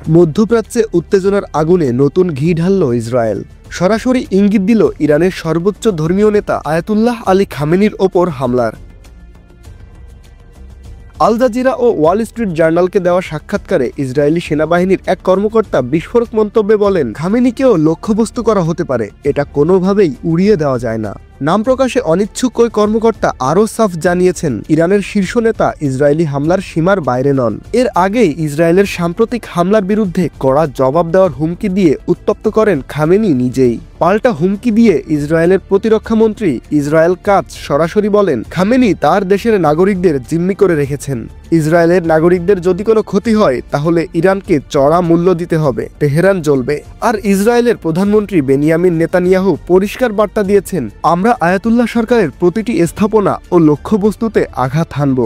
মধ্যপ্রাচ্যে উত্তেজনার আগুনে নতুন ঘি ঢালল ইসরায়েল। সরাসরি ইঙ্গিত দিল ইরানের সর্বোচ্চ ধর্মীয় নেতা আয়াতুল্লাহ আলী খামেনির ওপর হামলার। আল জাজিরা ও ওয়াল স্ট্রিট জার্নালকে দেওয়া সাক্ষাৎকারে ইসরায়েলি সেনাবাহিনীর এক কর্মকর্তা বিস্ফোরক মন্তব্যে বলেন, খামেনিকেও লক্ষ্যবস্তু করা হতে পারে, এটা কোনোভাবেই উড়িয়ে দেওয়া যায় না। নাম প্রকাশে অনিচ্ছুক ওই কর্মকর্তা আরও সাফ জানিয়েছেন, ইরানের শীর্ষ নেতা ইসরায়েলি হামলার সীমার বাইরে নন। এর আগেই ইসরায়েলের সাম্প্রতিক হামলার বিরুদ্ধে কড়া জবাব দেওয়ার হুমকি দিয়ে উত্তপ্ত করেন খামেনি নিজেই। পাল্টা হুমকি দিয়ে ইসরায়েলের প্রতিরক্ষামন্ত্রী ইসরায়েল কাৎজ সরাসরি বলেন, খামেনি তার দেশের নাগরিকদের জিম্মি করে রেখেছেন। ইসরায়েলের নাগরিকদের যদি কোনো ক্ষতি হয় তাহলে ইরানকে চড়া মূল্য দিতে হবে, তেহরান জ্বলবে। আর ইসরায়েলের প্রধানমন্ত্রী বেনিয়ামিন নেতানিয়াহু পরিষ্কার বার্তা দিয়েছেন, আমরা আয়াতুল্লাহ সরকারের প্রতিটি স্থাপনা ও লক্ষ্যবস্তুতে আঘাত হানব।